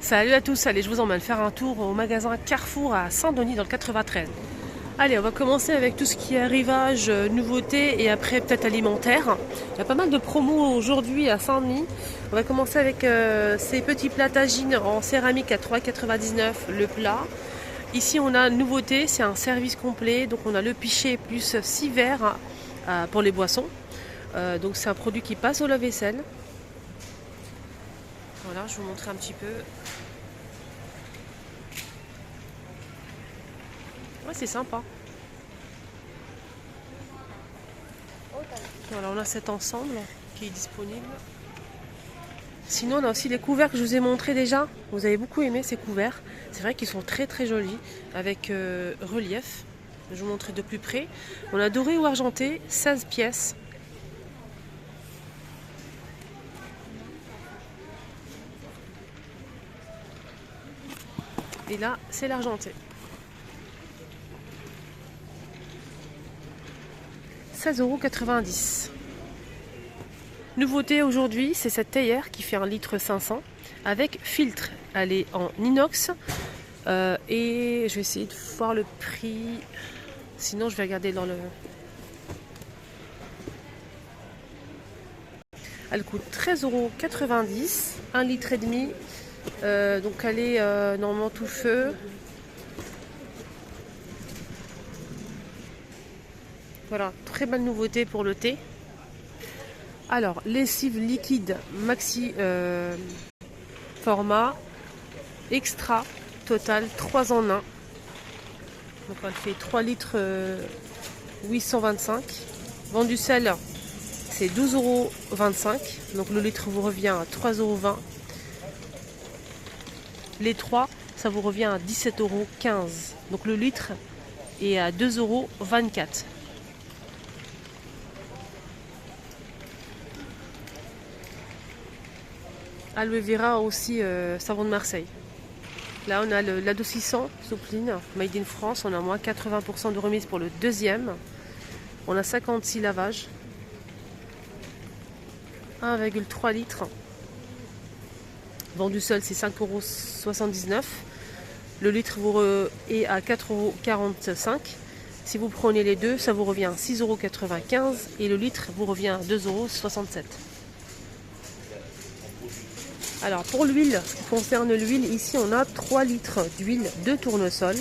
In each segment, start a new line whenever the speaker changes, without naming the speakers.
Salut à tous, allez je vous emmène faire un tour au magasin Carrefour à Saint-Denis dans le 93. Allez, on va commencer avec tout ce qui est arrivage, nouveautés et après peut-être alimentaire. Il y a pas mal de promos aujourd'hui à Saint-Denis. On va commencer avec ces petits plats tagines en céramique à 3,99 le plat. Ici on a une nouveauté, c'est un service complet, donc on a le pichet plus 6 verres pour les boissons. Donc c'est un produit qui passe au lave-vaisselle. Voilà, je vais vous montrer un petit peu. Ouais, c'est sympa. Voilà, on a cet ensemble qui est disponible. Sinon, on a aussi les couverts que je vous ai montrés déjà. Vous avez beaucoup aimé ces couverts. C'est vrai qu'ils sont très très jolis avec relief. Je vais vous montrer de plus près. On a doré ou argenté, 16 pièces. Et là, c'est l'argenté. 16,90 €. Nouveauté aujourd'hui, c'est cette théière qui fait 1,5 litre avec filtre. Elle est en inox. Et je vais essayer de voir le prix. Sinon, je vais regarder dans le... Elle coûte 13,90 €, 1,5 litre. Donc elle est normalement tout feu. Voilà, très belle nouveauté pour le thé. Alors, lessive liquide maxi format extra total 3 en 1. Donc elle fait 3 litres 825. Vendu sel, c'est 12,25 €. Donc le litre vous revient à 3,20 €. Les 3, ça vous revient à 17,15 €. Donc le litre est à 2,24 €. Aloe vera aussi, savon de Marseille. Là, on a l'adoucissant Soupline, Made in France. On a moins 80% de remise pour le deuxième. On a 56 lavages. 1,3 litres. Vendu seul, c'est 5,79 €. Le litre est à 4,45 €. Si vous prenez les deux, ça vous revient à 6,95 € et le litre vous revient à 2,67 €. Alors pour l'huile, ce qui concerne l'huile, ici on a 3 litres d'huile de tournesol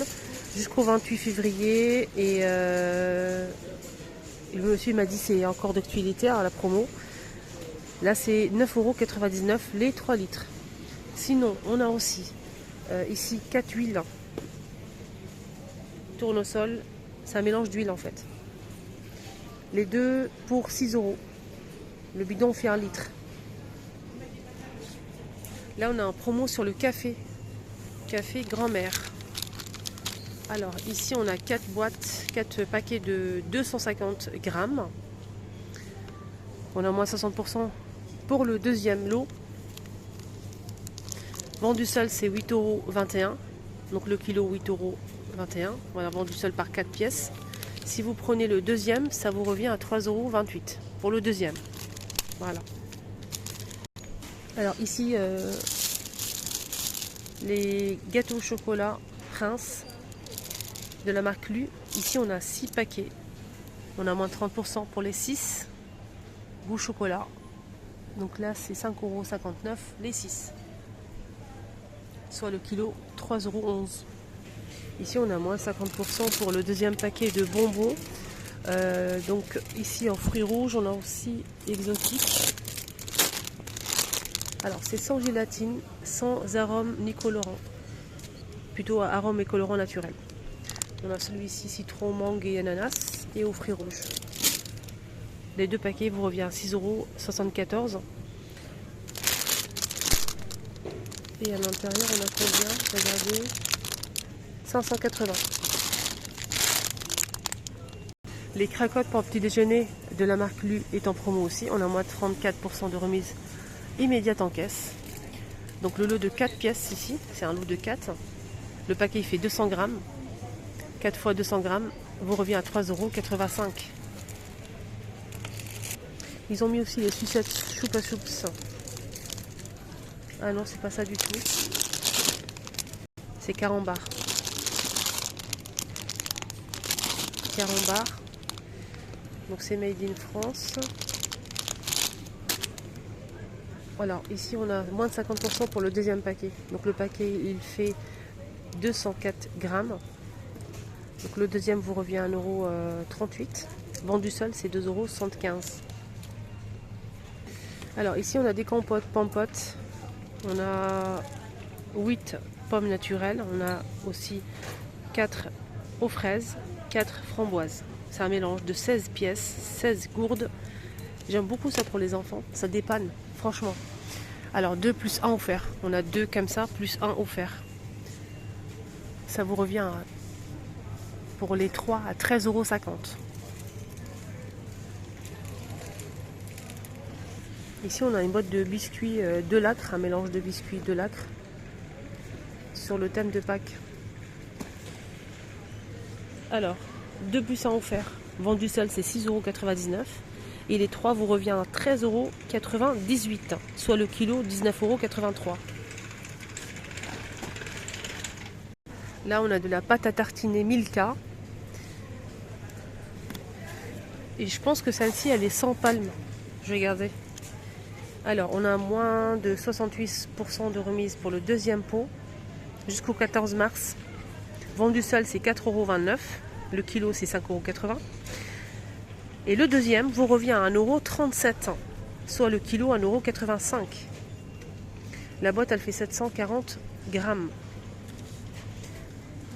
jusqu'au 28 février et le monsieur m'a dit c'est encore d'actualité à la promo. Là c'est 9,99 € les 3 litres. Sinon on a aussi ici 4 huiles tournesol, c'est un mélange d'huile en fait. Les deux pour 6 €. Le bidon fait 1 litre. Là, on a un promo sur le café. Café grand-mère. Alors, ici, on a 4 boîtes, 4 paquets de 250 grammes. On a moins 60% pour le deuxième lot. Vendu seul, c'est 8,21 €. Donc, le kilo, 8,21 €. Voilà, vendu seul par 4 pièces. Si vous prenez le deuxième, ça vous revient à 3,28 € pour le deuxième. Voilà. Alors ici, les gâteaux au chocolat Prince de la marque Lu. Ici, on a 6 paquets. On a moins 30% pour les 6. Goût chocolat. Donc là, c'est 5,59 € les 6. Soit le kilo, 3,11 €. Ici, on a moins 50% pour le deuxième paquet de bonbons. Donc ici, en fruits rouges, on a aussi exotique. Alors c'est sans gélatine, sans arôme ni colorant. Plutôt arôme et colorant naturel. On a celui-ci citron, mangue et ananas et aux fruits rouges. Les deux paquets vous revient à 6,74 €. Et à l'intérieur on a combien? Regardez. 580. Les cracottes pour petit déjeuner de la marque Lu est en promo aussi. On a moins de 34% de remise immédiate en caisse. Donc le lot de 4 pièces ici, c'est un lot de 4. Le paquet il fait 200 grammes. 4 fois 200 grammes vous revient à 3,85 €. Ils ont mis aussi les sucettes Choupa Choups Ah non, c'est pas ça du tout. C'est carambar. Carambar. Donc c'est made in France. Voilà, ici on a moins de 50% pour le deuxième paquet. Donc le paquet il fait 204 grammes. Donc le deuxième vous revient à 1,38 €. Vendu seul c'est 2,75 €. Alors ici on a des compotes pampotes. On a 8 pommes naturelles. On a aussi 4 aux fraises, 4 framboises. C'est un mélange de 16 pièces, 16 gourdes. J'aime beaucoup ça pour les enfants. Ça dépanne, franchement. Alors 2 plus 1 offert. On a 2 comme ça, plus 1 offert. Ça vous revient pour les 3 à 13,50 €. Ici on a une boîte de biscuits de Lacre, un mélange de biscuits de Lacre sur le thème de Pâques. Alors, 2 plus 1 offert. Vendu seul c'est 6,99 €. Et les 3 vous revient à 13,98 €, soit le kilo 19,83 €. Là on a de la pâte à tartiner Milka. Et je pense que celle-ci elle est sans palme. Je vais regarder. Alors on a moins de 68% de remise pour le deuxième pot jusqu'au 14 mars. Vendu seul c'est 4,29 €. Le kilo c'est 5,80 €. Et le deuxième vous revient à 1,37 €, soit le kilo 1,85 €. La boîte elle fait 740 grammes.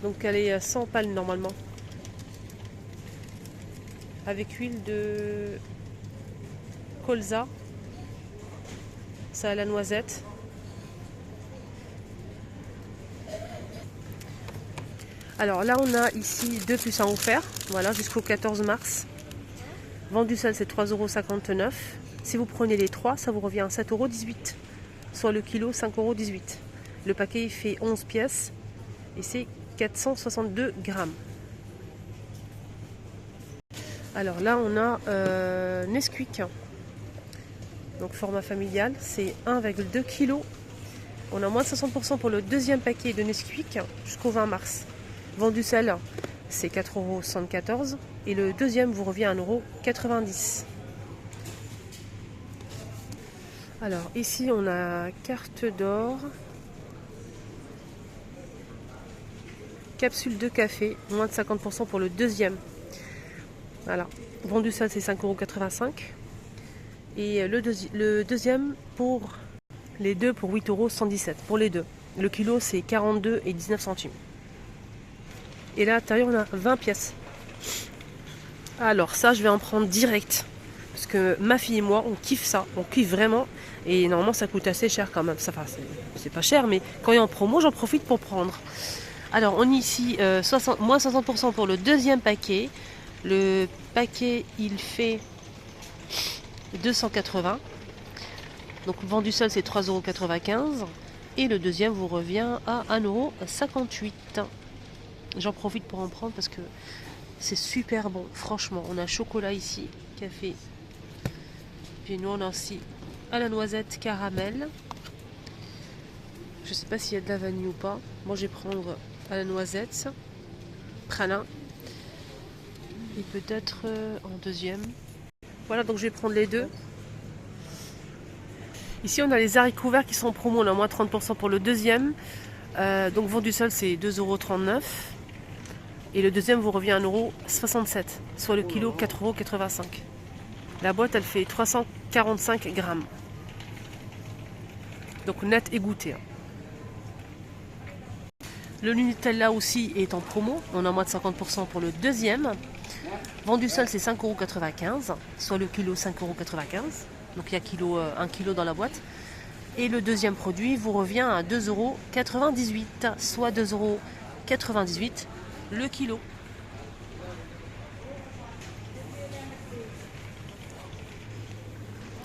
Donc elle est sans palme normalement. Avec huile de colza. Ça a la noisette. Alors là on a ici 2 plus 1 offert. Voilà, jusqu'au 14 mars. Vendu seul c'est 3,59 €. Si vous prenez les 3, ça vous revient à 7,18 €, soit le kilo 5,18 €. Le paquet il fait 11 pièces et c'est 462 grammes. Alors là on a Nesquik. Donc format familial, c'est 1,2 kg. On a moins de 60% pour le deuxième paquet de Nesquik jusqu'au 20 mars. Vendu seul, c'est 4,74 € et le deuxième vous revient à 1,90 €. Alors ici on a carte d'or, capsule de café, moins de 50% pour le deuxième. Voilà, vendu seul c'est 5,85 € et le deuxième pour les deux pour 8,117 € pour les deux. Le kilo c'est 42,19 centimes. Et là à l'intérieur on a 20 pièces. Alors ça je vais en prendre direct. Parce que ma fille et moi on kiffe ça. On kiffe vraiment. Et normalement ça coûte assez cher quand même. Enfin, c'est pas cher mais quand il y a en promo j'en profite pour prendre. Alors on est ici moins 60% pour le deuxième paquet. Le paquet il fait 280. Donc vendu seul c'est 3,95 € et le deuxième vous revient à 1,58 €. J'en profite pour en prendre parce que c'est super bon, franchement. On a chocolat ici, café. Puis nous on a aussi à la noisette caramel. Je sais pas s'il y a de la vanille ou pas. Moi je vais prendre à la noisette, pralin. Et peut-être en deuxième. Voilà, donc je vais prendre les deux. Ici on a les haricots verts qui sont en promo, on a moins 30% pour le deuxième. Donc vendu seul c'est 2,39 €. Et le deuxième vous revient à 1,67 €, soit le kilo 4,85 €. La boîte elle fait 345 grammes. Donc net et goûté. Le Nutella aussi est en promo, on a moins de 50% pour le deuxième. Vendu seul c'est 5,95 €, soit le kilo 5,95 €. Donc il y a 1 kg dans la boîte. Et le deuxième produit vous revient à 2,98 €, soit 2,98 € le kilo.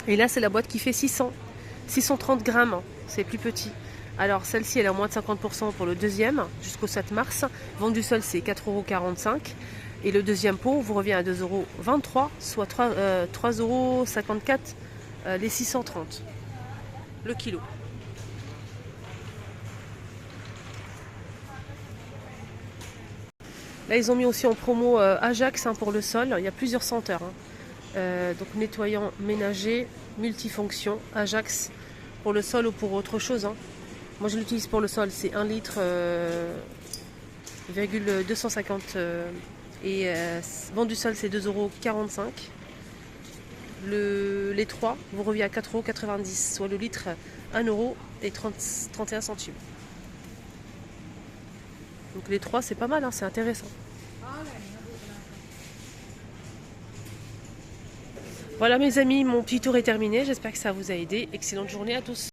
Et là c'est la boîte qui fait 630 grammes, c'est plus petit. Alors celle-ci elle est à moins de 50% pour le deuxième jusqu'au 7 mars. Vendu seul c'est 4,45 €. Et le deuxième pot vous revient à 2,23 €, soit 3,54 € les 630 le kilo. Là, ils ont mis aussi en promo Ajax hein, pour le sol. Il y a plusieurs senteurs. Hein. Donc nettoyant ménager, multifonction, Ajax pour le sol ou pour autre chose. Hein. Moi, je l'utilise pour le sol. C'est 1 litre, 250 et vent du sol, c'est 2,45 €. Les 3 vous revient à 4,90 €, soit le litre 1 € et 31 centimes. Donc les 3 c'est pas mal, hein, c'est intéressant. Voilà mes amis, mon petit tour est terminé. J'espère que ça vous a aidé. Excellente journée à tous.